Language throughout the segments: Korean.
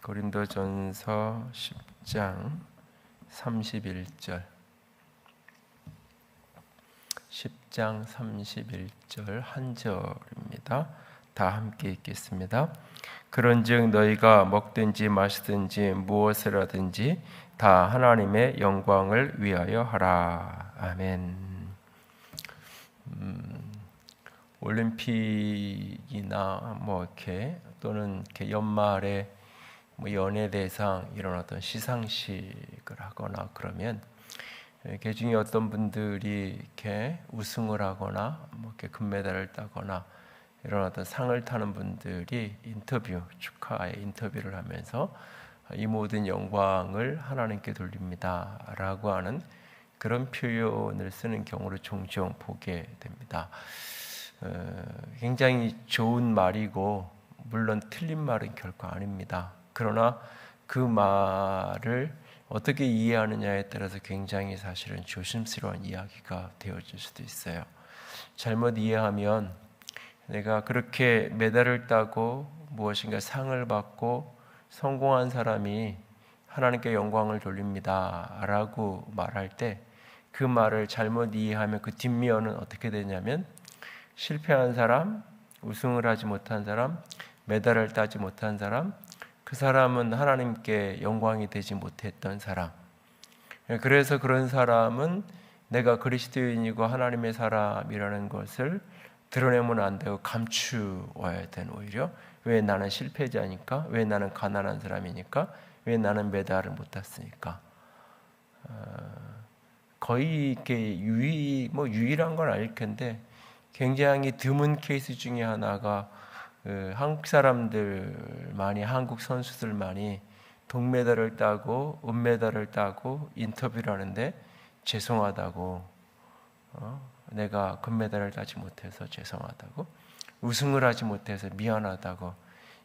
고린도전서 10장 31절 10장 31절 한 절입니다. 다 함께 읽겠습니다. 그런즉 너희가 먹든지 마시든지 무엇을 하든지 다 하나님의 영광을 위하여 하라. 아멘. 올림픽이나 이렇게 또는 이렇게 연말에 연예대상 이런 어떤 시상식을 하거나 그러면 그 중에 어떤 분들이 이렇게 우승을 하거나 이렇게 금메달을 따거나 이런 어떤 상을 타는 분들이 축하의 인터뷰를 하면서 이 모든 영광을 하나님께 돌립니다라고 하는 그런 표현을 쓰는 경우를 종종 보게 됩니다. 굉장히 좋은 말이고 물론 틀린 말은 결코 아닙니다. 그러나 그 말을 어떻게 이해하느냐에 따라서 굉장히 사실은 조심스러운 이야기가 되어질 수도 있어요. 잘못 이해하면 내가 그렇게 메달을 따고 무엇인가 상을 받고 성공한 사람이 하나님께 영광을 돌립니다 라고 말할 때 그 말을 잘못 이해하면 그 뒷면은 어떻게 되냐면 실패한 사람, 우승을 하지 못한 사람, 메달을 따지 못한 사람, 그 사람은 하나님께 영광이 되지 못했던 사람. 그래서 그런 사람은 내가 그리스도인이고 하나님의 사람이라는 것을 드러내면 안 되고 감추어야 되는, 오히려 왜 나는 실패자니까, 왜 나는 가난한 사람이니까, 왜 나는 메달을 못 땄으니까. 거의 이렇게 유일한 건 아닐 텐데 굉장히 드문 케이스 중에 하나가 한국 사람들만이, 한국 선수들만이 동메달을 따고 은메달을 따고 인터뷰를 하는데 죄송하다고, 내가 금메달을 따지 못해서 죄송하다고, 우승을 하지 못해서 미안하다고,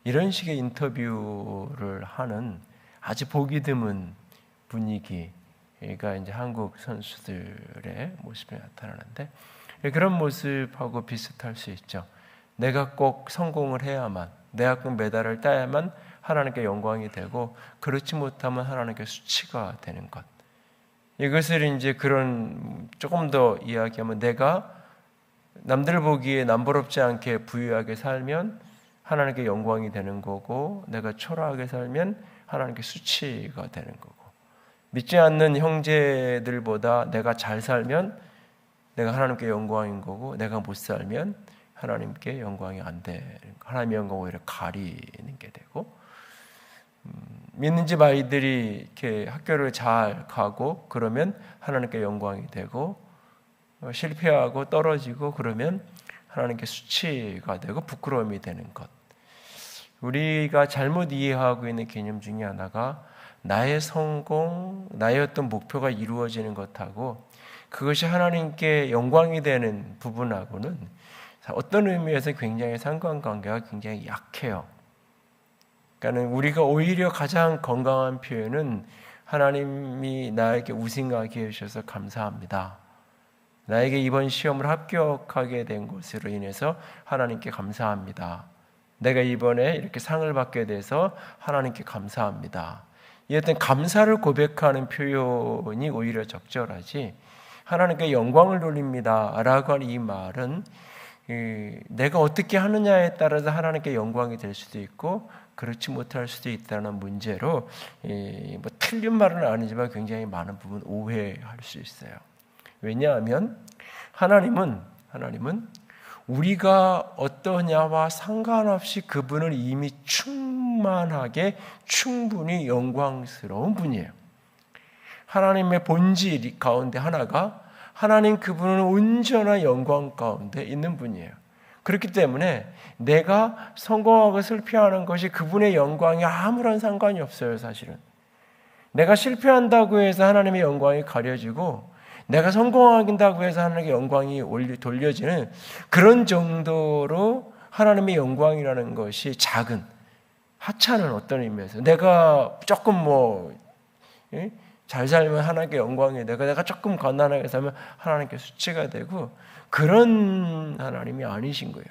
이런 식의 인터뷰를 하는 아주 보기 드문 분위기가 이제 한국 선수들의 모습이 나타나는데, 그런 모습하고 비슷할 수 있죠. 내가 꼭 성공을 해야만, 내가 꼭 메달을 따야만 하나님께 영광이 되고, 그렇지 못하면 하나님께 수치가 되는 것. 이것을 이제 그런 조금 더 이야기하면, 내가 남들 보기에 남부럽지 않게 부유하게 살면 하나님께 영광이 되는 거고, 내가 초라하게 살면 하나님께 수치가 되는 거고, 믿지 않는 형제들보다 내가 잘 살면 내가 하나님께 영광인 거고, 내가 못 살면 하나님께 영광이 안 되는, 하나님의 영광을 오히려 가리는 게 되고, 믿는 집 아이들이 이렇게 학교를 잘 가고 그러면 하나님께 영광이 되고, 실패하고 떨어지고 그러면 하나님께 수치가 되고 부끄러움이 되는 것. 우리가 잘못 이해하고 있는 개념 중에 하나가 나의 성공, 나의 어떤 목표가 이루어지는 것하고 그것이 하나님께 영광이 되는 부분하고는 어떤 의미에서 굉장히 상관관계가 굉장히 약해요. 그러니까 우리가 오히려 가장 건강한 표현은 하나님이 나에게 우승하게 해주셔서 감사합니다. 나에게 이번 시험을 합격하게 된 것으로 인해서 하나님께 감사합니다. 내가 이번에 이렇게 상을 받게 돼서 하나님께 감사합니다. 이 어떤 감사를 고백하는 표현이 오히려 적절하지, 하나님께 영광을 돌립니다 라고 하는 이 말은 내가 어떻게 하느냐에 따라서 하나님께 영광이 될 수도 있고 그렇지 못할 수도 있다는 문제로 틀린 말은 아니지만 굉장히 많은 부분 오해할 수 있어요. 왜냐하면 하나님은 우리가 어떠냐와 상관없이 그분은 이미 충만하게 충분히 영광스러운 분이에요. 하나님의 본질 가운데 하나가 하나님, 그분은 온전한 영광 가운데 있는 분이에요. 그렇기 때문에 내가 성공하고 실패하는 것이 그분의 영광에 아무런 상관이 없어요. 사실은 내가 실패한다고 해서 하나님의 영광이 가려지고, 내가 성공한다고 해서 하나님의 영광이 돌려지는 그런 정도로 하나님의 영광이라는 것이 작은, 하찮은 어떤 의미에서 내가 조금 잘 살면 하나님께 영광이 되고, 내가 조금 가난하게 살면 하나님께 수치가 되고, 그런 하나님이 아니신 거예요.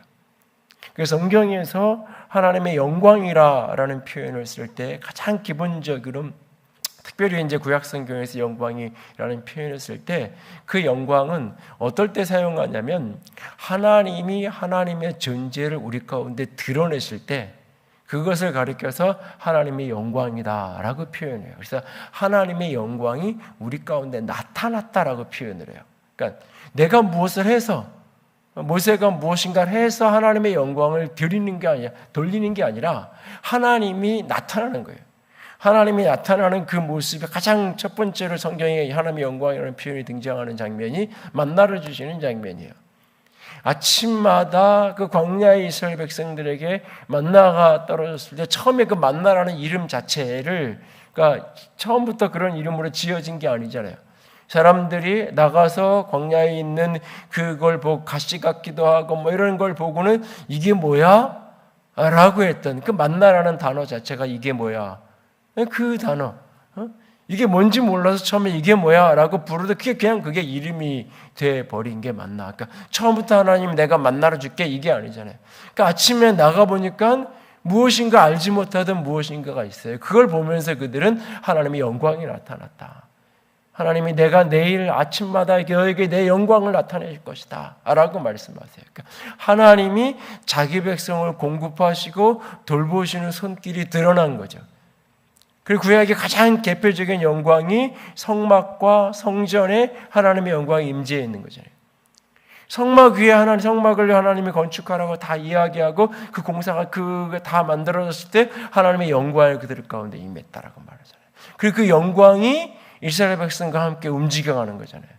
그 성경에서 하나님의 영광이라는 표현을 쓸 때 가장 기본적으로, 특별히 이제 구약 성경에서 영광이라는 표현을 쓸 때 그 영광은 어떨 때 사용하냐면 하나님이 하나님의 존재를 우리 가운데 드러내실 때 그것을 가리켜서 하나님의 영광이다라고 표현해요. 그래서 하나님의 영광이 우리 가운데 나타났다라고 표현을 해요. 그러니까 내가 무엇을 해서, 모세가 무엇인가를 해서 하나님의 영광을 돌리는 게 아니라 하나님이 나타나는 거예요. 하나님이 나타나는 그 모습이 가장 첫 번째로 성경에 하나님의 영광이라는 표현이 등장하는 장면이 만나를 주시는 장면이에요. 아침마다 그 광야의 이스라엘 백성들에게 만나가 떨어졌을 때 처음에 그 만나라는 이름 자체를, 그러니까 처음부터 그런 이름으로 지어진 게 아니잖아요. 사람들이 나가서 광야에 있는 그걸 보고 가시 같기도 하고 뭐 이런 걸 보고는 이게 뭐야? 라고 했던 그 만나라는 단어 자체가 이게 뭐야? 그 단어, 이게 뭔지 몰라서 처음에 이게 뭐야? 라고 부르도 그게 이름이 돼버린 게 만나. 그러니까 처음부터 하나님 내가 만나러 줄게 이게 아니잖아요. 그러니까 아침에 나가보니까 무엇인가 알지 못하던 무엇인가가 있어요. 그걸 보면서 그들은 하나님의 영광이 나타났다. 하나님이 내가 내일 아침마다 너에게 내 영광을 나타낼 것이다 라고 말씀하세요. 그러니까 하나님이 자기 백성을 공급하시고 돌보시는 손길이 드러난 거죠. 그리고 구약의 가장 대표적인 영광이 성막과 성전에 하나님의 영광이 임재해 있는 거잖아요. 성막 위에 성막을 하나님이 건축하라고 다 이야기하고 그 공사가 다 만들어졌을 때 하나님의 영광이 그들 가운데 임했다라고 말하잖아요. 그리고 그 영광이 이스라엘 백성과 함께 움직여가는 거잖아요.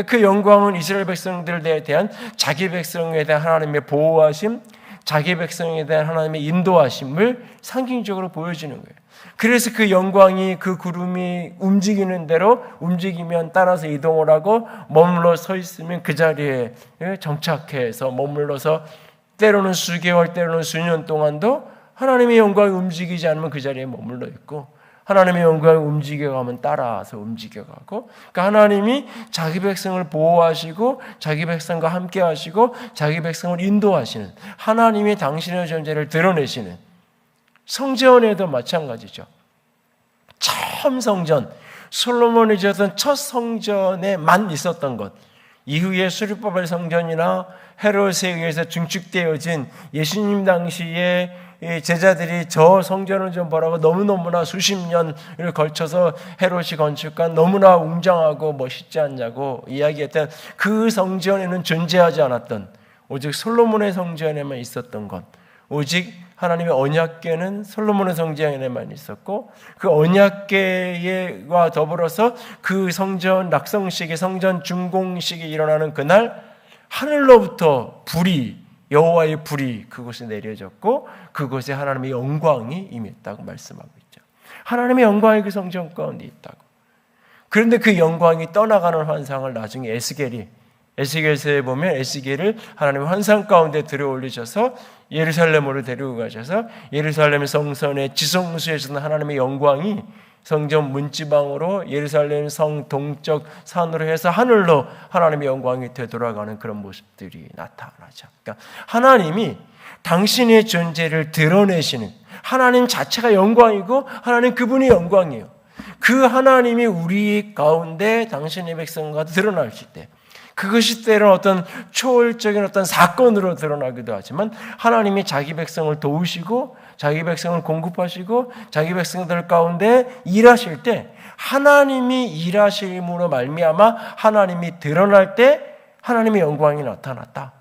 그 영광은 이스라엘 백성들에 대한 자기 백성에 대한 하나님의 보호하심, 자기 백성에 대한 하나님의 인도하심을 상징적으로 보여주는 거예요. 그래서 그 영광이 그 구름이 움직이는 대로 움직이면 따라서 이동을 하고 머물러 서 있으면 그 자리에 정착해서 머물러서 때로는 수개월 때로는 수년 동안도 하나님의 영광이 움직이지 않으면 그 자리에 머물러 있고 하나님의 영광이 움직여가면 따라서 움직여가고 그러니까 하나님이 자기 백성을 보호하시고 자기 백성과 함께 하시고 자기 백성을 인도하시는 하나님이 당신의 존재를 드러내시는 성전에도 마찬가지죠. 처음 성전, 솔로몬이 지었던 첫 성전에만 있었던 것, 이후에 수르바벨 성전이나 헤롯에 의해서 증축되어진 예수님 당시에 제자들이 저 성전을 좀 보라고 너무너무나 수십 년을 걸쳐서 헤롯이 건축한 너무나 웅장하고 멋있지 않냐고 이야기했던 그 성전에는 존재하지 않았던 오직 솔로몬의 성전에만 있었던 것, 오직 하나님의 언약궤는 솔로몬의 성전에만 있었고 그 언약궤와 더불어서 그 성전 낙성식이 성전 준공식이 일어나는 그날 하늘로부터 불이 여호와의 불이 그곳에 내려졌고 그곳에 하나님의 영광이 임했다고 말씀하고 있죠. 하나님의 영광이 그 성전 가운데 있다고. 그런데 그 영광이 떠나가는 환상을 나중에 에스겔서에 보면 에스겔을 하나님의 환상 가운데 들어올리셔서 예루살렘으로 데리고 가셔서 예루살렘 성전의 지성소에서는 하나님의 영광이 성전 문지방으로 예루살렘 성 동쪽 산으로 해서 하늘로 하나님의 영광이 되돌아가는 그런 모습들이 나타나죠. 그러니까 하나님이 당신의 존재를 드러내시는 하나님 자체가 영광이고 하나님 그분이 영광이에요. 그 하나님이 우리 가운데 당신의 백성과 드러나실 때 그것이 때로는 어떤 초월적인 어떤 사건으로 드러나기도 하지만 하나님이 자기 백성을 도우시고 자기 백성을 공급하시고 자기 백성들 가운데 일하실 때 하나님이 일하심으로 말미암아 하나님이 드러날 때 하나님의 영광이 나타났다.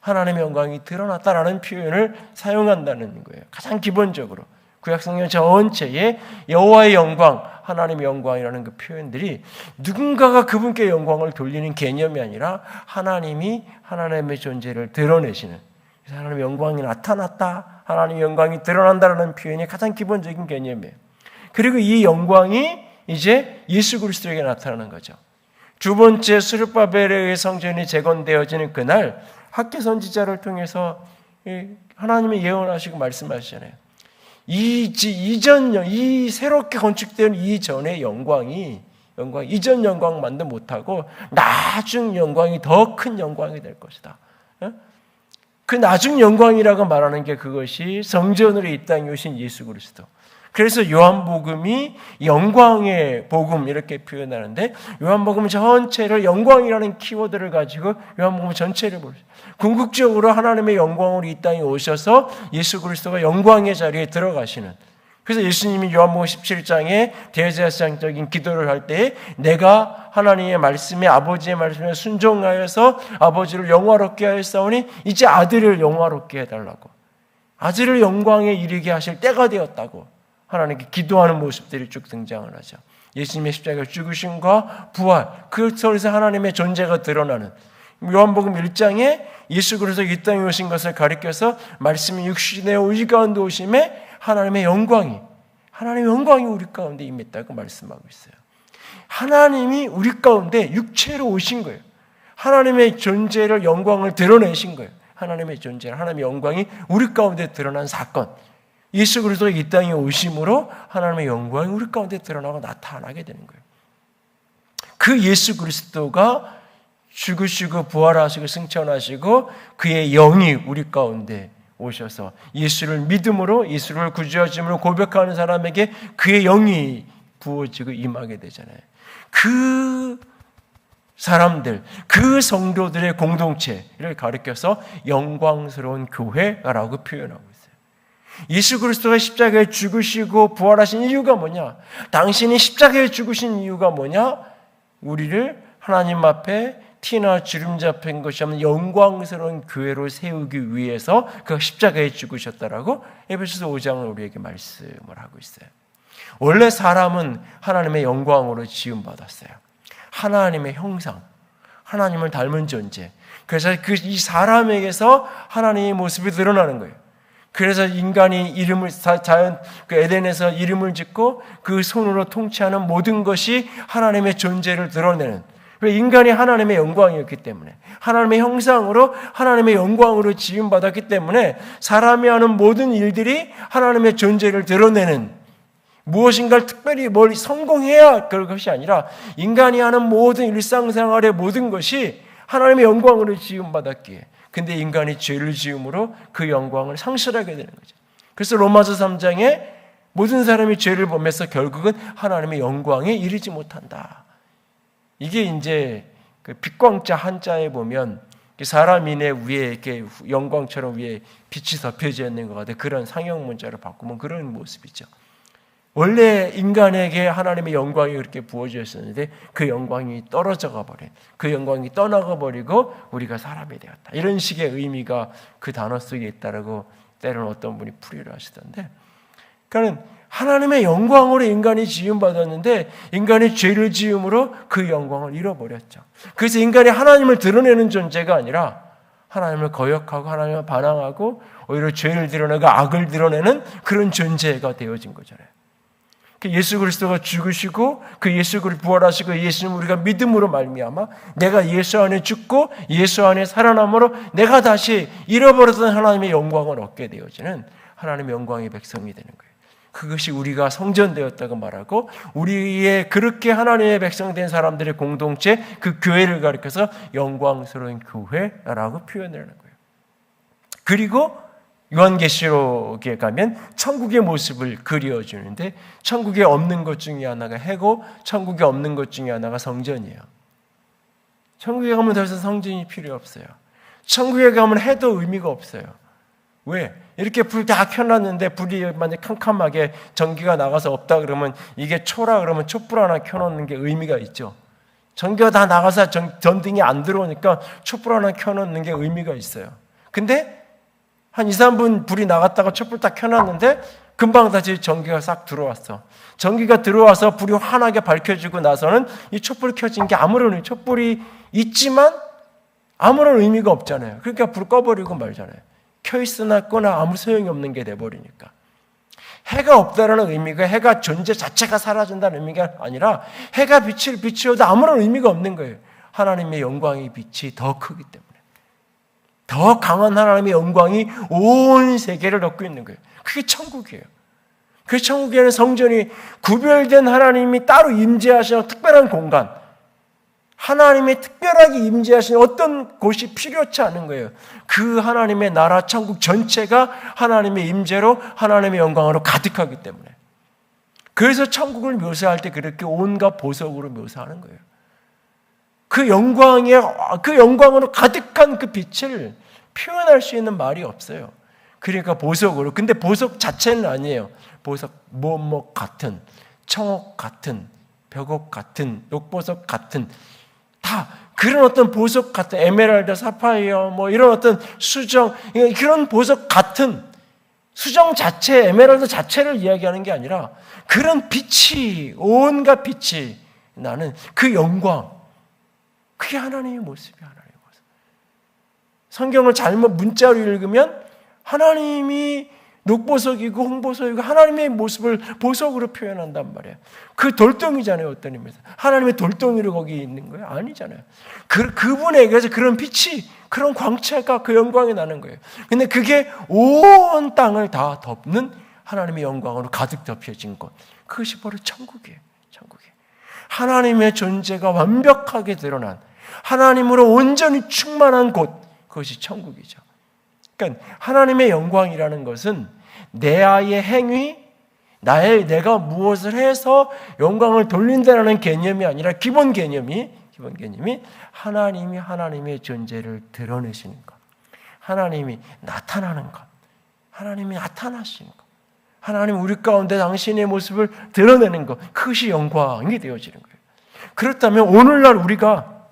하나님의 영광이 드러났다라는 표현을 사용한다는 거예요. 가장 기본적으로 구약성경 전체에 여호와의 영광, 하나님의 영광이라는 그 표현들이 누군가가 그분께 영광을 돌리는 개념이 아니라 하나님이 하나님의 존재를 드러내시는 하나님의 영광이 나타났다, 하나님의 영광이 드러난다는 표현이 가장 기본적인 개념이에요. 그리고 이 영광이 이제 예수 그리스도에게 나타나는 거죠. 두 번째 스룹바벨의 성전이 재건되어지는 그날 학개 선지자를 통해서 하나님이 예언하시고 말씀하시잖아요. 이 새롭게 건축된 이전의 영광이 이전 영광만도 못하고 나중 영광이 더 큰 영광이 될 것이다. 그 나중 영광이라고 말하는 게 그것이 성전으로 이 땅에 오신 예수 그리스도. 그래서 요한복음이 영광의 복음 이렇게 표현하는데, 요한복음 전체를 영광이라는 키워드를 가지고 요한복음 전체를 보죠. 궁극적으로 하나님의 영광으로 이 땅에 오셔서 예수 그리스도가 영광의 자리에 들어가시는, 그래서 예수님이 요한복음 17장에 대제사장적인 기도를 할 때 내가 하나님의 말씀에, 아버지의 말씀에 순종하여서 아버지를 영화롭게 하였사오니 이제 아들을 영화롭게 해달라고, 아들을 영광에 이르게 하실 때가 되었다고 하나님께 기도하는 모습들이 쭉 등장을 하죠. 예수님의 십자가 죽으심과 부활, 그 속에서 하나님의 존재가 드러나는, 요한복음 1장에 예수 그리스도 이 땅에 오신 것을 가리켜서 말씀이 육신의 우리 가운데 오심에 하나님의 영광이 우리 가운데 임했다고 말씀하고 있어요. 하나님이 우리 가운데 육체로 오신 거예요. 하나님의 존재를, 영광을 드러내신 거예요. 하나님의 존재를, 하나님의 영광이 우리 가운데 드러난 사건, 예수 그리스도가 이 땅에 오심으로 하나님의 영광이 우리 가운데 드러나고 나타나게 되는 거예요. 그 예수 그리스도가 죽으시고 부활하시고 승천하시고 그의 영이 우리 가운데 오셔서 예수를 믿음으로, 예수를 구주하심으로 고백하는 사람에게 그의 영이 부어지고 임하게 되잖아요. 그 사람들, 그 성도들의 공동체를 가리켜서 영광스러운 교회라고 표현하고 있어요. 예수 그리스도가 십자가에 죽으시고 부활하신 이유가 뭐냐? 당신이 십자가에 죽으신 이유가 뭐냐? 우리를 하나님 앞에 티나 주름 잡힌 것이 없는 영광스러운 교회로 세우기 위해서 그 십자가에 죽으셨다라고 에베소서 5장을 우리에게 말씀을 하고 있어요. 원래 사람은 하나님의 영광으로 지음받았어요. 하나님의 형상, 하나님을 닮은 존재. 그래서 이 사람에게서 하나님의 모습이 드러나는 거예요. 그래서 인간이 이름을, 자연, 에덴에서 이름을 짓고 그 손으로 통치하는 모든 것이 하나님의 존재를 드러내는, 왜? 인간이 하나님의 영광이었기 때문에, 하나님의 형상으로, 하나님의 영광으로 지음받았기 때문에 사람이 하는 모든 일들이 하나님의 존재를 드러내는, 무엇인가를 특별히 뭘 성공해야 그럴 것이 아니라 인간이 하는 모든 일상생활의 모든 것이 하나님의 영광으로 지음받았기에, 근데 인간이 죄를 지음으로 그 영광을 상실하게 되는 거죠. 그래서 로마서 3장에 모든 사람이 죄를 범해서 결국은 하나님의 영광에 이르지 못한다. 이게 이제 그 빛광자 한자에 보면 사람 인의 위에 이렇게 영광처럼 위에 빛이 덮여져 있는 것 같아요. 그런 상형 문자로 바꾸면 그런 모습이죠. 원래 인간에게 하나님의 영광이 그렇게 부어져 있었는데 그 영광이 떨어져가 버린, 그 영광이 떠나가 버리고 우리가 사람이 되었다. 이런 식의 의미가 그 단어 속에 있다라고 때로는 어떤 분이 풀이를 하시던데, 그러니까 하나님의 영광으로 인간이 지음받았는데 인간이 죄를 지음으로 그 영광을 잃어버렸죠. 그래서 인간이 하나님을 드러내는 존재가 아니라 하나님을 거역하고 하나님을 반항하고 오히려 죄를 드러내고 악을 드러내는 그런 존재가 되어진 거잖아요. 예수 그리스도가 죽으시고 그 예수 그리스도 부활하시고 예수님 우리가 믿음으로 말미암아 내가 예수 안에 죽고 예수 안에 살아남으로 내가 다시 잃어버렸던 하나님의 영광을 얻게 되어지는 하나님의 영광의 백성이 되는 거예요. 그것이 우리가 성전되었다고 말하고, 우리의 그렇게 하나님의 백성 된 사람들의 공동체, 그 교회를 가리켜서 영광스러운 교회라고 표현을 하는 거예요. 그리고 요한계시록에 가면 천국의 모습을 그려주는데, 천국에 없는 것 중에 하나가 해고, 천국에 없는 것 중에 하나가 성전이에요. 천국에 가면 더 이상 성전이 필요 없어요. 천국에 가면 해도 의미가 없어요. 왜? 이렇게 불 다 켜놨는데 불이 만약 캄캄하게 전기가 나가서 없다 그러면, 이게 초라 그러면 촛불 하나 켜놓는 게 의미가 있죠. 전기가 다 나가서 전등이 안 들어오니까 촛불 하나 켜놓는 게 의미가 있어요. 근데 한 2, 3분 불이 나갔다가 촛불 딱 켜놨는데 금방 다시 전기가 싹 들어왔어. 전기가 들어와서 불이 환하게 밝혀지고 나서는 이 촛불 켜진 게 아무런, 촛불이 있지만 아무런 의미가 없잖아요. 그러니까 불 꺼버리고 말잖아요. 켜있으나 꺼나 아무 소용이 없는 게 돼버리니까. 해가 없다라는 의미가 해가 존재 자체가 사라진다는 의미가 아니라 해가 빛을 비추어도 아무런 의미가 없는 거예요. 하나님의 영광의 빛이 더 크기 때문에. 더 강한 하나님의 영광이 온 세계를 덮고 있는 거예요. 그게 천국이에요. 그 천국에는 성전이 구별된 하나님이 따로 임재하시는 특별한 공간, 하나님의 특별하게 임재하신 어떤 곳이 필요치 않은 거예요. 그 하나님의 나라 천국 전체가 하나님의 임재로 하나님의 영광으로 가득하기 때문에. 그래서 천국을 묘사할 때 그렇게 온갖 보석으로 묘사하는 거예요. 그 영광으로 가득한 그 빛을 표현할 수 있는 말이 없어요. 그러니까 보석으로. 근데 보석 자체는 아니에요. 보석 뭐뭐 같은, 청옥 같은, 벽옥 같은, 녹보석 같은, 다 그런 어떤 보석 같은, 에메랄드, 사파이어, 뭐 이런 어떤 수정, 그런 보석 같은, 수정 자체, 에메랄드 자체를 이야기하는 게 아니라 그런 빛이, 온갖 빛이 나는 그 영광, 그게 하나님의 모습이 하나님의 모습. 성경을 잘못 문자로 읽으면 하나님이 녹보석이고 홍보석이고 하나님의 모습을 보석으로 표현한단 말이에요. 그 돌덩이잖아요, 어떤 의미에서. 하나님의 돌덩이로 거기 있는 거예요? 아니잖아요. 그분에게서 그런 빛이, 그런 광채가 그 영광이 나는 거예요. 근데 그게 온 땅을 다 덮는 하나님의 영광으로 가득 덮여진 곳. 그것이 바로 천국이에요. 천국이에요. 하나님의 존재가 완벽하게 드러난, 하나님으로 온전히 충만한 곳, 그것이 천국이죠. 그러니까 하나님의 영광이라는 것은 내 아이의 행위, 내가 무엇을 해서 영광을 돌린다는 개념이 아니라 기본 개념이 하나님이 하나님의 존재를 드러내시는 것, 하나님이 나타나는 것, 하나님이 나타나시는 것, 하나님 우리 가운데 당신의 모습을 드러내는 것, 그것이 영광이 되어지는 거예요. 그렇다면 오늘날 우리가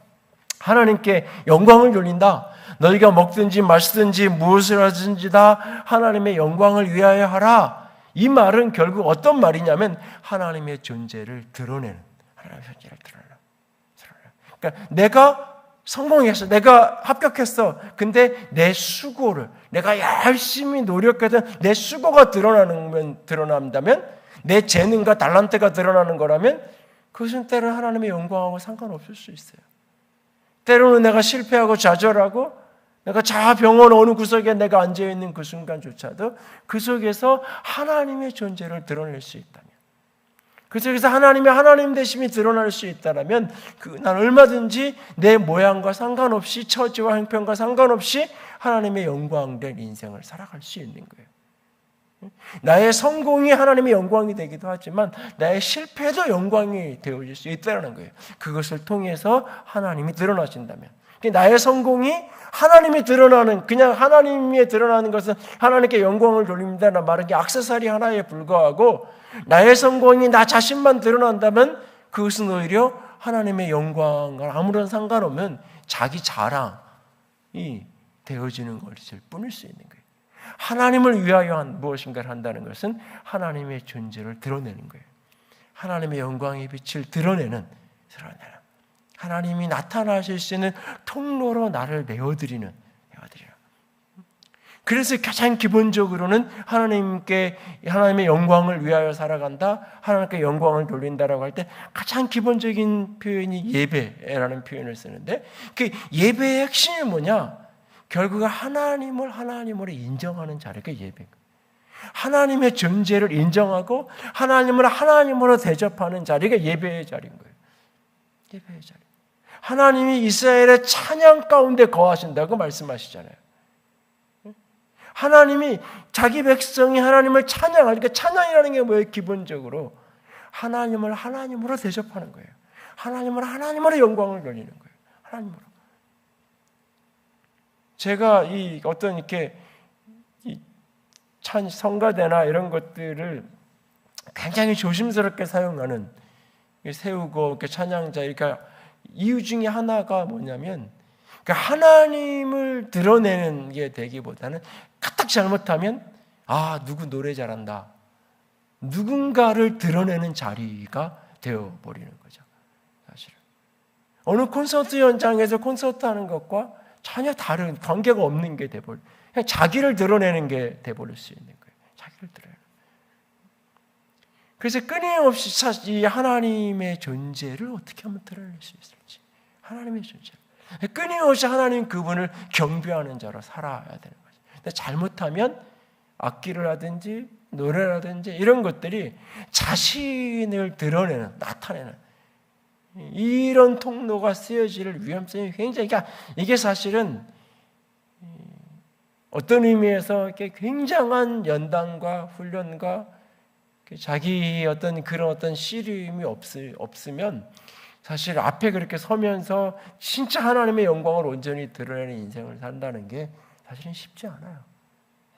하나님께 영광을 돌린다, 너희가 먹든지 마시든지 무엇을 하든지 다 하나님의 영광을 위하여 하라. 이 말은 결국 어떤 말이냐면 하나님의 존재를 드러내는, 하나님의 존재를 드러내는. 그러니까 내가 성공했어, 내가 합격했어. 근데 내 수고를, 내가 열심히 노력해서 내 수고가 드러난다면, 내 재능과 달란트가 드러나는 거라면 그것은 때로는 하나님의 영광하고 상관없을 수 있어요. 때로는 내가 실패하고 좌절하고 내가 병원 어느 구석에 내가 앉아있는 그 순간조차도 그 속에서 하나님의 존재를 드러낼 수 있다면, 그 속에서 하나님의 하나님 되심이 드러날 수 있다면 난 얼마든지 내 모양과 상관없이, 처지와 형편과 상관없이 하나님의 영광된 인생을 살아갈 수 있는 거예요. 나의 성공이 하나님의 영광이 되기도 하지만 나의 실패도 영광이 되어질 수 있다는 거예요. 그것을 통해서 하나님이 드러나신다면, 나의 성공이 하나님이 드러나는, 그냥 하나님이 드러나는 것은 하나님께 영광을 돌립니다라는 말은 액세서리 하나에 불과하고, 나의 성공이 나 자신만 드러난다면 그것은 오히려 하나님의 영광과 아무런 상관없는 자기 자랑이 되어지는 것일 뿐일 수 있는 거예요. 하나님을 위하여 무엇인가를 한다는 것은 하나님의 존재를 드러내는 거예요. 하나님의 영광의 빛을 드러내는. 하나님이 나타나실 수 있는 통로로 나를 내어드리는. 그래서 가장 기본적으로는 하나님의 영광을 위하여 살아간다, 하나님께 영광을 돌린다라고 할 때 가장 기본적인 표현이 예배라는 표현을 쓰는데, 그 예배의 핵심이 뭐냐? 결국 하나님을 하나님으로 인정하는 자리가 예배인 거예요. 하나님의 존재를 인정하고 하나님을 하나님으로 대접하는 자리가 예배의 자리인 거예요. 예배의 자리. 하나님이 이스라엘의 찬양 가운데 거하신다고 말씀하시잖아요. 하나님이 자기 백성이 하나님을 찬양하니까, 찬양이라는 게 뭐예요? 기본적으로 하나님을 하나님으로 대접하는 거예요. 하나님을 하나님으로 영광을 돌리는 거예요. 하나님으로. 제가 어떤 이렇게 성가대나 이런 것들을 굉장히 조심스럽게 사용하는, 세우고 이렇게 찬양자, 그러니까 이유 중에 하나가 뭐냐면, 하나님을 드러내는 게 되기보다는 까딱 잘못하면 누구 노래 잘한다, 누군가를 드러내는 자리가 되어버리는 거죠. 사실은 어느 콘서트 현장에서 콘서트하는 것과 전혀 다른, 관계가 없는 게 돼버려. 그냥 자기를 드러내는 게 돼버릴 수 있는 거예요. 자기를 드러내는. 그래서 끊임없이 이 하나님의 존재를 어떻게 하면 드러낼 수 있을지, 하나님의 존재를 끊임없이 하나님 그분을 경배하는 자로 살아야 되는 거죠. 근데 잘못하면 악기를 하든지 노래라든지 이런 것들이 자신을 드러내는, 나타내는 이런 통로가 쓰여질 위험성이 굉장히, 그러니까 이게 사실은 어떤 의미에서 굉장한 연단과 훈련과 자기 그런 어떤 씨름이 없으면 사실 앞에 그렇게 서면서 진짜 하나님의 영광을 온전히 드러내는 인생을 산다는 게 사실은 쉽지 않아요.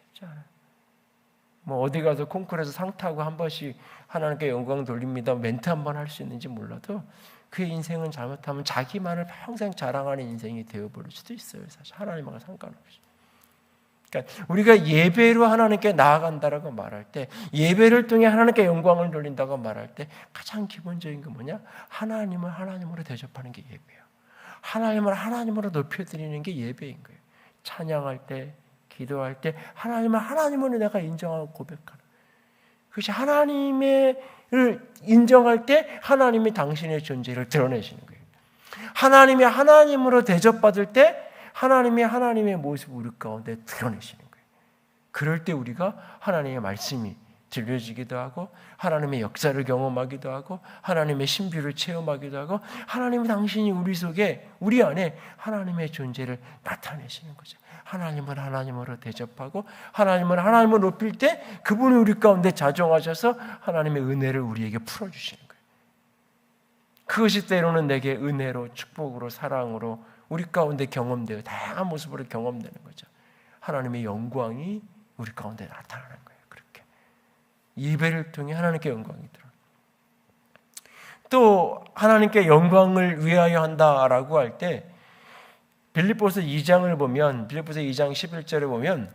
쉽지 않아요. 뭐 어디 가서 콩쿠르에서 상 타고 한 번씩 하나님께 영광 돌립니다 멘트 한 번 할 수 있는지 몰라도 그의 인생은 잘못하면 자기만을 평생 자랑하는 인생이 되어버릴 수도 있어요. 사실 하나님과 상관없이. 그러니까 우리가 예배로 하나님께 나아간다라고 말할 때, 예배를 통해 하나님께 영광을 돌린다고 말할 때 가장 기본적인 게 뭐냐? 하나님을 하나님으로 대접하는 게 예배예요. 하나님을 하나님으로 높여드리는 게 예배인 거예요. 찬양할 때, 기도할 때 하나님을 하나님으로 내가 인정하고 고백하는, 그것이 하나님을 인정할 때 하나님이 당신의 존재를 드러내시는 거예요. 하나님이 하나님으로 대접받을 때 하나님이 하나님의 모습을 우리 가운데 드러내시는 거예요. 그럴 때 우리가 하나님의 말씀이 들려지기도 하고 하나님의 역사를 경험하기도 하고 하나님의 신비를 체험하기도 하고 하나님이 당신이 우리 속에, 우리 안에 하나님의 존재를 나타내시는 거죠. 하나님을 하나님으로 대접하고 하나님을 하나님으로 높일 때 그분이 우리 가운데 자정하셔서 하나님의 은혜를 우리에게 풀어주시는 거예요. 그것이 때로는 내게 은혜로, 축복으로, 사랑으로 우리 가운데 경험되어 다양한 모습으로 경험되는 거죠. 하나님의 영광이 우리 가운데 나타나는 거예요. 그렇게 예배를 통해 하나님께 영광이 들어. 또 하나님께 영광을 위하여 한다라고 할 때 빌립보서 2장을 보면, 빌립보서 2장 11절에 보면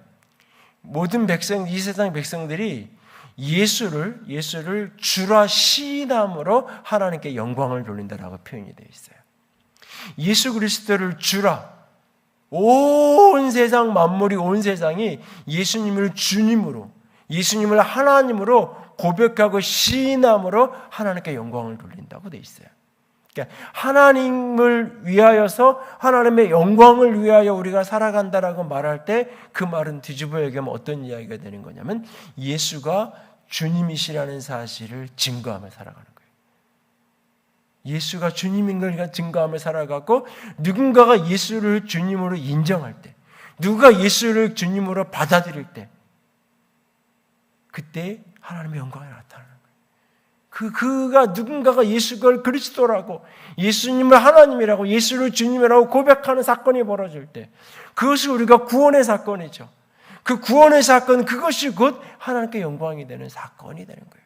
모든 백성, 이 세상 백성들이 예수를 주라 시인함으로 하나님께 영광을 돌린다라고 표현이 되어 있어요. 예수 그리스도를 주라. 온 세상 만물이, 온 세상이 예수님을 주님으로, 예수님을 하나님으로 고백하고 시인함으로 하나님께 영광을 돌린다고 되어 있어요. 그러니까 하나님을 위하여서, 하나님의 영광을 위하여 우리가 살아간다라고 말할 때 그 말은 뒤집어 얘기하면 어떤 이야기가 되는 거냐면 예수가 주님이시라는 사실을 증거하며 살아가는 거예요. 예수가 주님인 걸 증거하며 살아가고, 누군가가 예수를 주님으로 인정할 때, 누가 예수를 주님으로 받아들일 때, 그때 하나님의 영광이 나타나는 거예요. 누군가가 예수를 그리스도라고, 예수님을 하나님이라고, 예수를 주님이라고 고백하는 사건이 벌어질 때, 그것이 우리가 구원의 사건이죠. 그 구원의 사건, 그것이 곧 하나님께 영광이 되는 사건이 되는 거예요.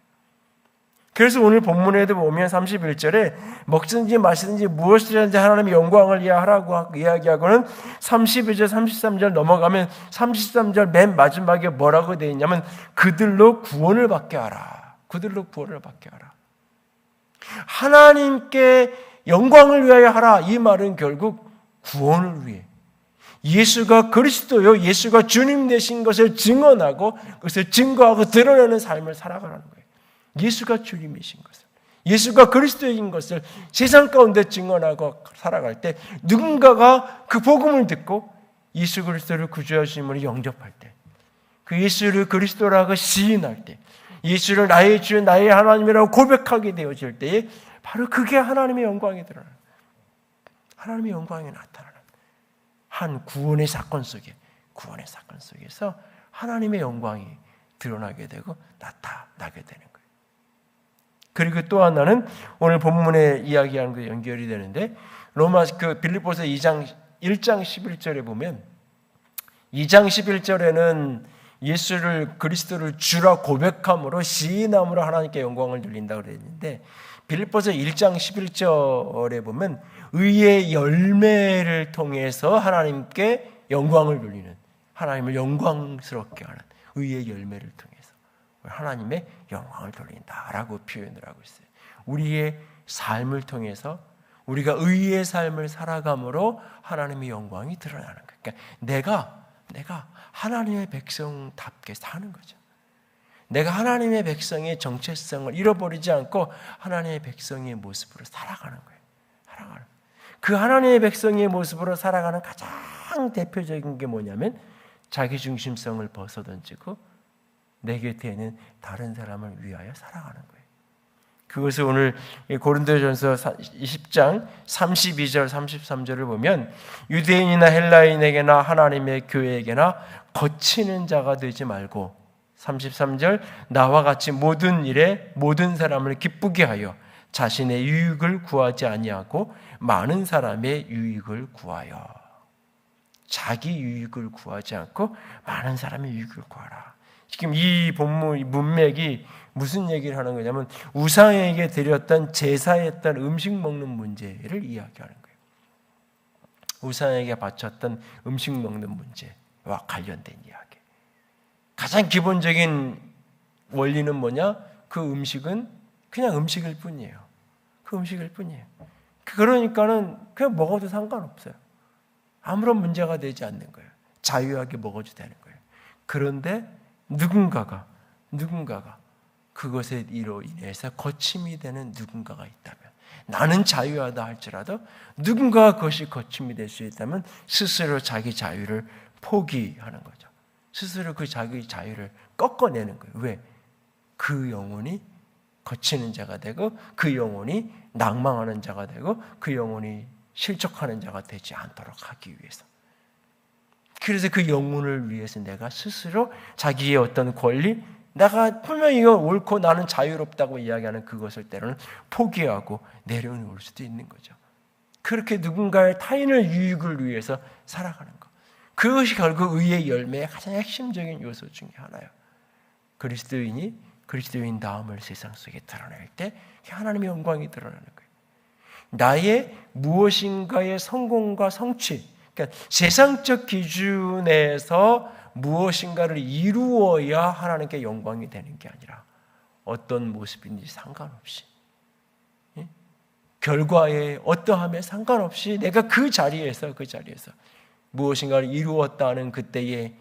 그래서 오늘 본문에도 보면 31절에 먹든지 마시든지 무엇을 하든지 하나님의 영광을 위하라고 이야기하고는 32절, 33절 넘어가면 33절 맨 마지막에 뭐라고 되어 있냐면 그들로 구원을 받게 하라. 그들로 구원을 받게 하라. 하나님께 영광을 위하여 하라. 이 말은 결국 구원을 위해, 예수가 그리스도요, 예수가 주님 되신 것을 증언하고 그것을 증거하고 드러내는 삶을 살아가는 거예요. 예수가 주님이신 것을, 예수가 그리스도인 것을 세상 가운데 증언하고 살아갈 때, 누군가가 그 복음을 듣고 예수 그리스도를 구주하심으로 영접할 때, 그 예수를 그리스도라고 시인할 때, 예수를 나의 주, 나의 하나님이라고 고백하게 되어질 때에 바로 그게 하나님의 영광이 드러나는, 하나님의 영광이 나타나는 한 구원의 사건 속에서 하나님의 영광이 드러나게 되고 나타나게 되는 거예요. 그리고 또 하나는 오늘 본문에 이야기하는 거 연결이 되는데, 빌립보서 1장 11절에 보면, 2장 11절에는 예수를 그리스도를 주라 고백함으로 시인함으로 하나님께 영광을 돌린다고 그랬는데, 빌립보서 1장 11절에 보면 의의 열매를 통해서 하나님께 영광을 돌리는, 하나님을 영광스럽게 하는 의의 열매를 통해서 하나님의 영광을 돌린다라고 표현을 하고 있어요. 우리의 삶을 통해서 우리가 의의 삶을 살아감으로 하나님의 영광이 드러나는 거예요. 그러니까 내가 하나님의 백성답게 사는 거죠. 내가 하나님의 백성의 정체성을 잃어버리지 않고 하나님의 백성의 모습으로 살아가는 거예요. 그 하나님의 백성의 모습으로 살아가는 가장 대표적인 게 뭐냐면 자기중심성을 벗어던지고 내 곁에 있는 다른 사람을 위하여 살아가는 거예요. 그것을 오늘 고린도전서 20장 32절 33절을 보면 유대인이나 헬라인에게나 하나님의 교회에게나 거치는 자가 되지 말고 33절 나와 같이 모든 일에 모든 사람을 기쁘게 하여 자신의 유익을 구하지 아니하고 많은 사람의 유익을 구하여 자기 유익을 구하지 않고 많은 사람의 유익을 구하라. 지금 이 본문, 이 문맥이 무슨 얘기를 하는 거냐면 우상에게 드렸던 제사했던 음식 먹는 문제를 이야기하는 거예요. 우상에게 바쳤던 음식 먹는 문제와 관련된 이야기. 가장 기본적인 원리는 뭐냐? 그 음식은 그냥 음식일 뿐이에요. 그 음식일 뿐이에요. 그러니까는 그냥 먹어도 상관없어요. 아무런 문제가 되지 않는 거예요. 자유하게 먹어도 되는 거예요. 그런데 누군가가 그것에 이로 인해서 거침이 되는 누군가가 있다면, 나는 자유하다 할지라도 누군가가 그것이 거침이 될 수 있다면 스스로 자기 자유를 포기하는 거죠. 스스로 그 자기 자유를 꺾어내는 거예요. 왜? 그 영혼이 거치는 자가 되고 그 영혼이 낭망하는 자가 되고 그 영혼이 실족하는 자가 되지 않도록 하기 위해서. 그래서 그 영혼을 위해서 내가 스스로 자기의 어떤 권리, 내가 분명히 이거 옳고 나는 자유롭다고 이야기하는 그것을 때로는 포기하고 내려놓을 수도 있는 거죠. 그렇게 누군가의 타인의 유익을 위해서 살아가는 것. 그것이 결국 의의 열매의 가장 핵심적인 요소 중에 하나예요. 그리스도인 다음을 세상 속에 드러낼 때 하나님의 영광이 드러나는 거예요. 나의 무엇인가의 성공과 성취, 그러니까 세상적 기준에서 무엇인가를 이루어야 하나님께 영광이 되는 게 아니라 어떤 모습인지 상관없이, 결과에 어떠함에 상관없이 내가 그 자리에서 무엇인가를 이루었다는 그때에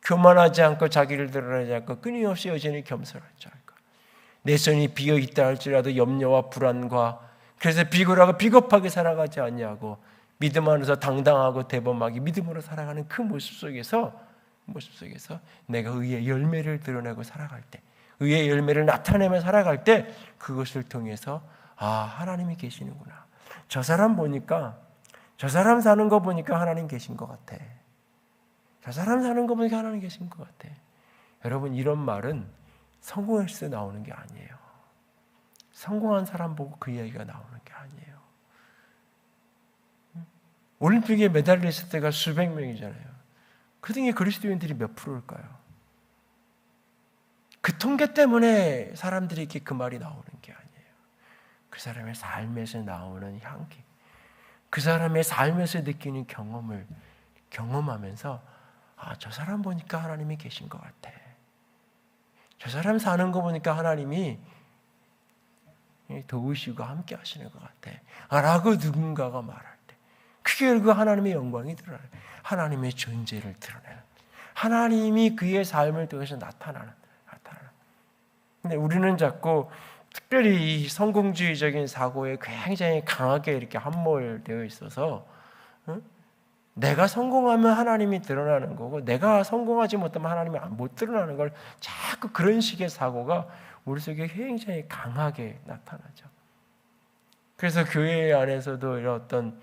교만하지 않고 자기를 드러내지 않고 끊임없이 여전히 겸손하지 않고 내 손이 비어있다 할지라도 염려와 불안과 그래서 비굴하고 비겁하게 살아가지 않냐고 믿음 안에서 당당하고 대범하게 믿음으로 살아가는 그 모습 속에서 내가 의의 열매를 드러내고 살아갈 때, 의의 열매를 나타내며 살아갈 때 그것을 통해서 하나님이 계시는구나. 저 사람 사는 거 보니까 하나님 계신 것 같아. 저 사람 사는 거 보니까 하나님 계신 것 같아. 여러분, 이런 말은 성공해서 나오는 게 아니에요. 성공한 사람 보고 그 이야기가 나오는 게 아니에요. 올림픽에 메달리스트가 수백 명이잖아요. 그 중에 그리스도인들이 몇 프로일까요? 그 통계 때문에 사람들이 이렇게 그 말이 나오는 게 아니에요. 그 사람의 삶에서 나오는 향기, 그 사람의 삶에서 느끼는 경험을 경험하면서 저 사람 보니까 하나님이 계신 것 같아. 저 사람 사는 거 보니까 하나님이 도우시고 함께 하시는 것 같아. 라고 누군가가 말할 때 그게 결국 하나님의 영광이 드러나요. 하나님의 존재를 드러내는, 하나님이 그의 삶을 통해서 나타나는. 근데 우리는 자꾸 특별히 이 성공주의적인 사고에 굉장히 강하게 이렇게 함몰되어 있어서 내가 성공하면 하나님이 드러나는 거고 내가 성공하지 못하면 하나님이 못 드러나는 걸 자꾸 그런 식의 사고가 우리 속에 굉장히 강하게 나타나죠. 그래서 교회 안에서도 이런 어떤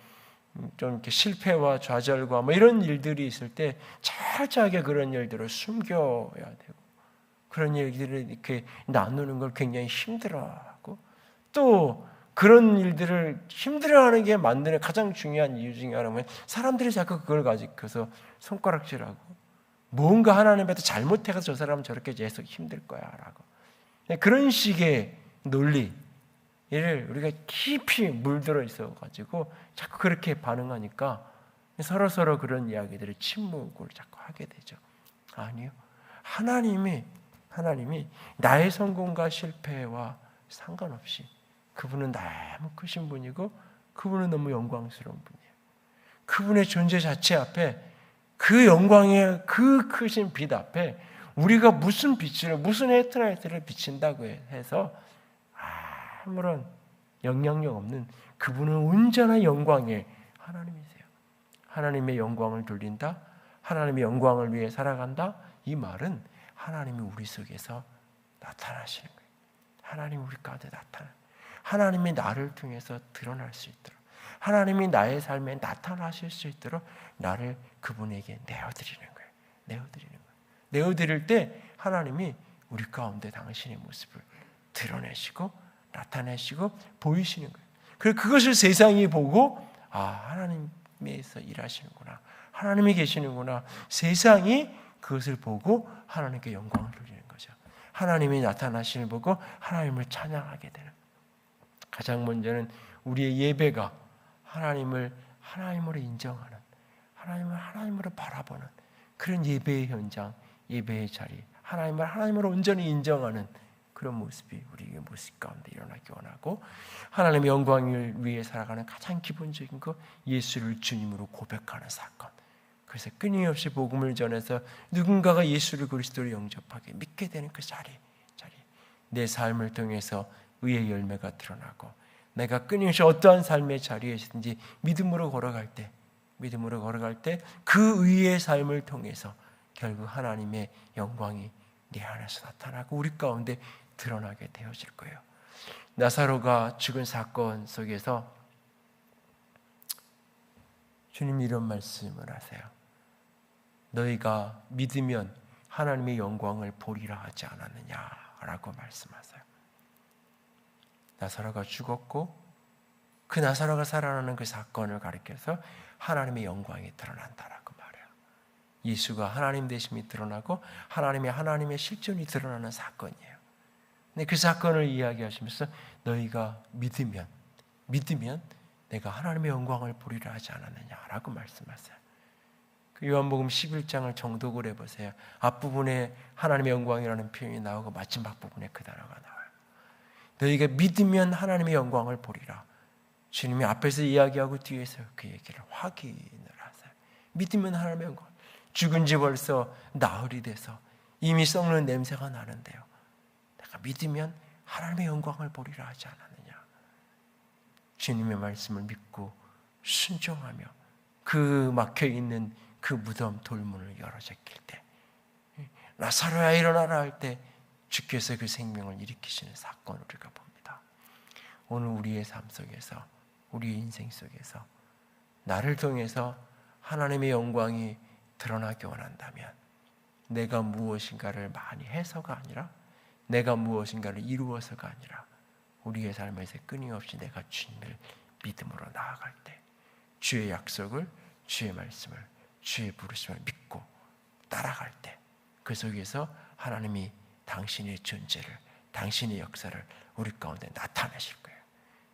좀 이렇게 실패와 좌절과 이런 일들이 있을 때 철저하게 그런 일들을 숨겨야 되고 그런 일들을 이렇게 나누는 걸 굉장히 힘들어하고 또 그런 일들을 힘들어하는 게 만드는 가장 중요한 이유 중에 하나는 사람들이 자꾸 그걸 가지고서 손가락질하고 뭔가 하나님한테 잘못해서 저 사람은 저렇게 계속 힘들 거야 라고 그런 식의 논리를 우리가 깊이 물들어 있어가지고 자꾸 그렇게 반응하니까 서로 그런 이야기들을 침묵을 자꾸 하게 되죠. 아니요. 하나님이 나의 성공과 실패와 상관없이 그분은 너무 크신 분이고 그분은 너무 영광스러운 분이에요. 그분의 존재 자체 앞에 그 영광의 그 크신 빛 앞에 우리가 무슨 빛을 무슨 헤드라이트를 비친다고 해서 아무런 영향력 없는 그분은 온전한 영광의 하나님이세요. 하나님의 영광을 돌린다, 하나님의 영광을 위해 살아간다, 이 말은 하나님이 우리 속에서 나타나시는 거예요. 하나님 우리 가운데 나타나, 하나님이 나를 통해서 드러날 수 있도록, 하나님이 나의 삶에 나타나실 수 있도록 나를 그분에게 내어드리는 거예요. 내어드리는 거예요. 내어드릴 때 하나님이 우리 가운데 당신의 모습을 드러내시고 나타내시고 보이시는 거예요. 그리고 그것을 세상이 보고 하나님께서 일하시는구나, 하나님이 계시는구나. 세상이 그것을 보고 하나님께 영광을 돌리는 거죠. 하나님이 나타나시는 보고 하나님을 찬양하게 되는. 가장 먼저는 우리의 예배가 하나님을 하나님으로 인정하는, 하나님을 하나님으로 바라보는 그런 예배의 현장, 예배의 자리, 하나님을 하나님으로 온전히 인정하는 그런 모습이 우리의 모습 가운데 일어나기 원하고, 하나님의 영광을 위해 살아가는 가장 기본적인 것, 예수를 주님으로 고백하는 사건. 그래서 끊임없이 복음을 전해서 누군가가 예수를 그리스도로 영접하게 믿게 되는 그 자리. 내 삶을 통해서 의의 열매가 드러나고, 내가 끊임없이 어떠한 삶의 자리에 있든지 믿음으로 걸어갈 때 그 의의 삶을 통해서 결국 하나님의 영광이 내 안에서 나타나고 우리 가운데 드러나게 되어질 거예요. 나사로가 죽은 사건 속에서 주님이 이런 말씀을 하세요. 너희가 믿으면 하나님의 영광을 보리라 하지 않았느냐라고 말씀하세요. 나사로가 죽었고 그 나사로가 살아나는 그 사건을 가리켜서 하나님의 영광이 드러난다라고 말해요. 예수가 하나님 되심이 드러나고 하나님의 실존이 드러나는 사건이에요. 근데 그 사건을 이야기하시면서 너희가 믿으면 내가 하나님의 영광을 보리라 하지 않았느냐라고 말씀하세요. 그 요한복음 11장을 정독을 해보세요. 앞부분에 하나님의 영광이라는 표현이 나오고 마지막 부분에 그 단어가 나와요. 너희가 믿으면 하나님의 영광을 보리라. 주님이 앞에서 이야기하고 뒤에서 그 얘기를 확인을 하세요. 믿으면 하나님의 영광. 죽은 지 벌써 나흘이 돼서 이미 썩는 냄새가 나는데요, 내가 믿으면 하나님의 영광을 보리라 하지 않았느냐. 주님의 말씀을 믿고 순종하며 그 막혀있는 그 무덤 돌문을 열어 제낄 때, 나사로야 일어나라 할 때 주께서 그 생명을 일으키시는 사건을 우리가 봅니다. 오늘 우리의 삶 속에서, 우리의 인생 속에서 나를 통해서 하나님의 영광이 드러나기 원한다면 내가 무엇인가를 많이 해서가 아니라, 내가 무엇인가를 이루어서가 아니라 우리의 삶에서 끊임없이 내가 주님을 믿음으로 나아갈 때, 주의 약속을, 주의 말씀을, 주의 부르심을 믿고 따라갈 때, 그 속에서 하나님이 당신의 존재를, 당신의 역사를 우리 가운데 나타내실 거예요.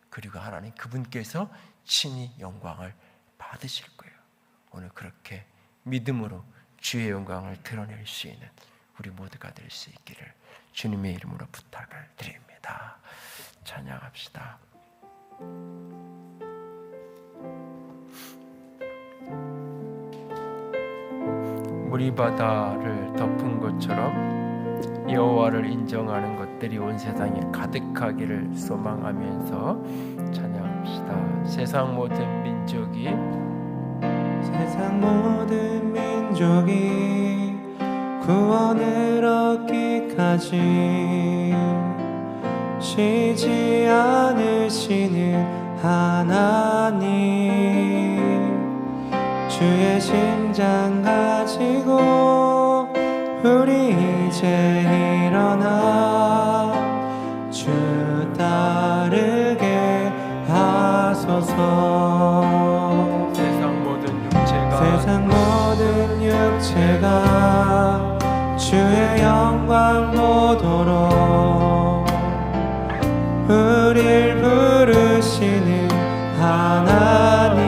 그리고 하나님 그분께서 친히 영광을 받으실 거예요. 오늘 그렇게 믿음으로 주의 영광을 드러낼 수 있는 우리 모두가 될 수 있기를 주님의 이름으로 부탁을 드립니다. 찬양합시다. 물이 바다를 덮은 것처럼 여호와를 인정하는 것들이 온 세상에 가득하기를 소망하면서 찬양합시다. 세상 모든 민족이 구원을 얻기까지 쉬지 않으시는 하나님, 주의 심장 가지고 우리 이제 일어나 주 따르게 하소서. 세상 모든 육체가 주의 영광 보도록 우릴 부르시는 하나님,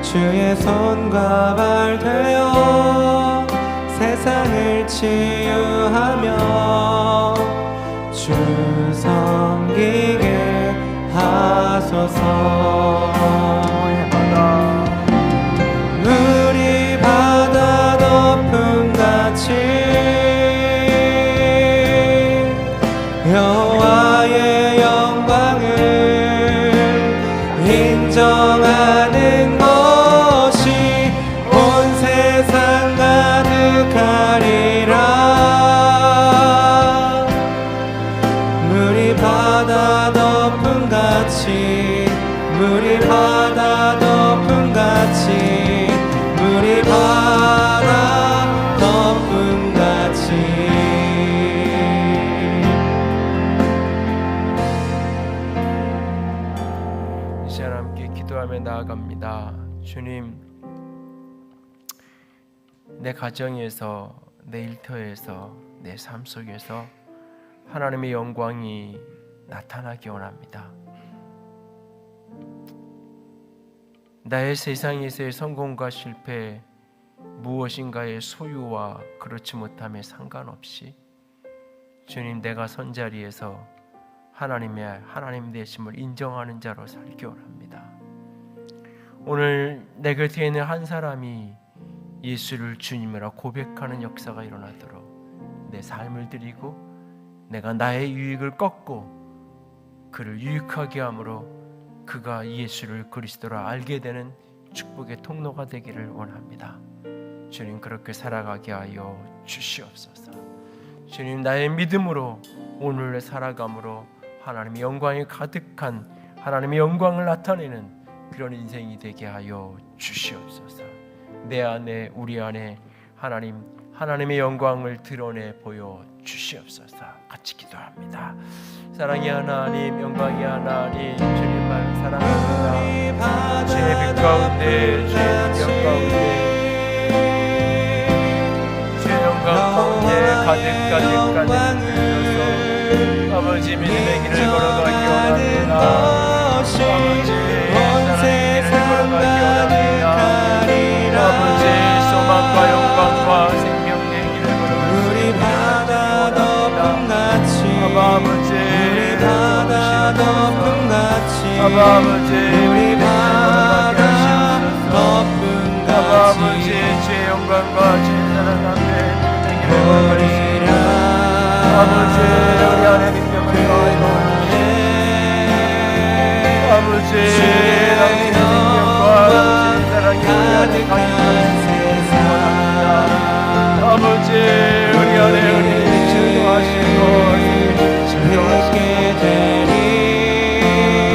주의 손과 발 되어 세상을 치유하며 주 섬기게 하소서. 우리 바다 덮음같이 여호와의 영광을 인정하는 것이 온 세상 가득하리라. 기도하며 나아갑니다. 주님, 내 가정에서, 내 일터에서, 내 삶 속에서 하나님의 영광이 나타나기 원합니다. 나의 세상에서의 성공과 실패, 무엇인가의 소유와 그렇지 못함에 상관없이 주님, 내가 선 자리에서 하나님 되심을 인정하는 자로 살기 원합니다. 오늘 내 곁에 있는 한 사람이 예수를 주님이라 고백하는 역사가 일어나도록 내 삶을 드리고 내가 나의 유익을 꺾고 그를 유익하게 함으로 그가 예수를 그리스도라 알게 되는 축복의 통로가 되기를 원합니다. 주님, 그렇게 살아가게 하여 주시옵소서. 주님, 나의 믿음으로 오늘의 살아감으로 하나님의 영광이 가득한 하나님의 영광을 나타내는 그런 인생이 되게 하여 주시옵소서. 내 안에, 우리 안에 하나님의 영광을 드러내 보여 주시옵소서. 같이 기도합니다. 사랑의 하나님, 영광의 하나님, 주님만 사랑합니다. 주의 빛 가운데, 주의 능력 가운데, 주의 영광 가운데 가득 주셔서 아버지 믿음의 길을 걸어가기 원합니다. 아버지 사랑의 길을 걸어가기 원합니다. 아버지 소망과 영광과 생명의 길을 걸어가기 원합니다. 아버지 우리 바다 덮은 같이 아버지 우리 바다 덮은 같이 아버지 주의 영광과 주의 사랑함에 믿음의 길을 걸어가리시라. 아버지 우리 안에 믿음을 더하여 아버지 당신의 생명과 당신의 사랑이 우리 안에 가득한 원합니다. 아버지 우리 안에 은혜를 증거하시고 증거하시게 되니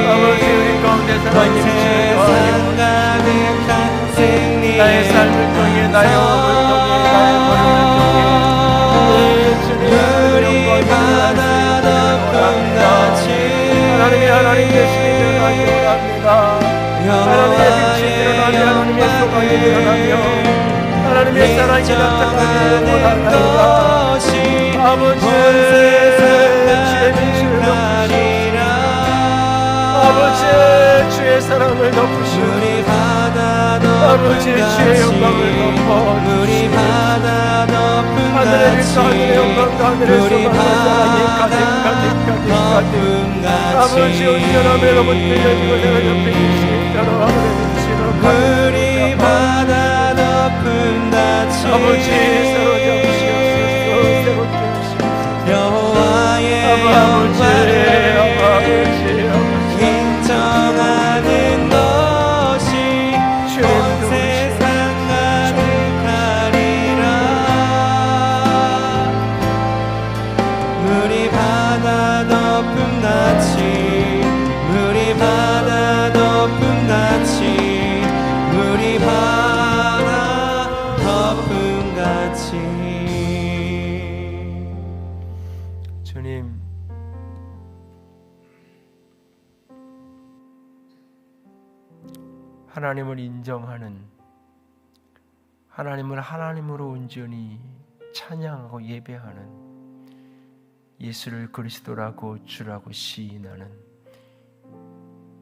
아버지 우리 가운데 사랑의 빛을 더하여 나의 삶을 통해 나의 몸을 통해 나의 걸음을 통해 주님의 영광을 하나님 되시니 드러나기 원합니다. 하나님의 빛이 드러나며 하나님의 소망이 드러나며 하나님의 사랑이 나타나기를 원합니다. 아버지 주의 빛을 덮으시옵소서. 아버지 주의 사랑을 덮으시옵소서. 아버지 주의 영광을 덮어주시옵소서. 하늘의 빛과 하늘의 영광과 하늘의 소망과 사랑이 가득 아버지 온전함에 여러분들 여기고 내가 옆에 계시니까 하늘의 빛으로 우리 바다 덮은 같이 아버지 사로잡으시옵소서. 새롭게 하시옵소서. 여호와의 영광을 인정하는 것이 온 세상 가득하리라. 우리 바다 덮은 같이 우리 바다 덮은 같이 우리 바다 덮은 같이. 주님, 하나님을 인정하는, 하나님을 하나님으로 온전히 찬양하고 예배하는, 예수를 그리스도라고 주라고 시인하는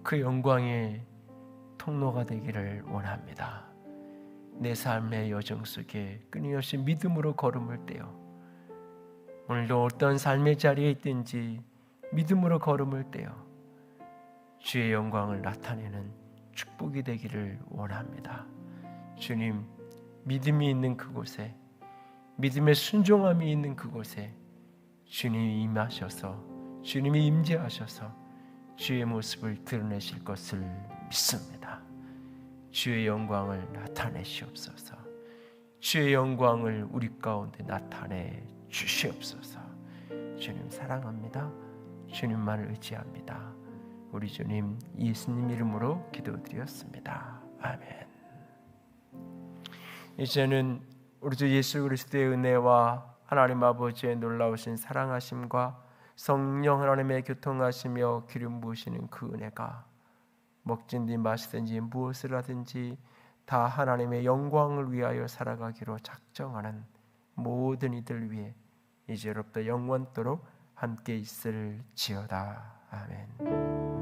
그 영광의 통로가 되기를 원합니다. 내 삶의 여정 속에 끊임없이 믿음으로 걸음을 떼어 오늘도 어떤 삶의 자리에 있든지 믿음으로 걸음을 떼어 주의 영광을 나타내는 축복이 되기를 원합니다. 주님, 믿음이 있는 그곳에, 믿음의 순종함이 있는 그곳에 주님이 임하셔서, 주님이 임재하셔서 주의 모습을 드러내실 것을 믿습니다. 주의 영광을 나타내시옵소서. 주의 영광을 우리 가운데 나타내 주시옵소서. 주님 사랑합니다. 주님만을 의지합니다. 우리 주님 예수님 이름으로 기도드렸습니다. 아멘. 이제는 우리 주 예수 그리스도의 은혜와 하나님 아버지의 놀라우신 사랑하심과 성령 하나님의 교통하시며 기름 부으시는 그 은혜가 먹든지 마시든지 무엇을 하든지 다 하나님의 영광을 위하여 살아가기로 작정하는 모든 이들 위해 이제로부터 영원토록 함께 있을지어다. 아멘.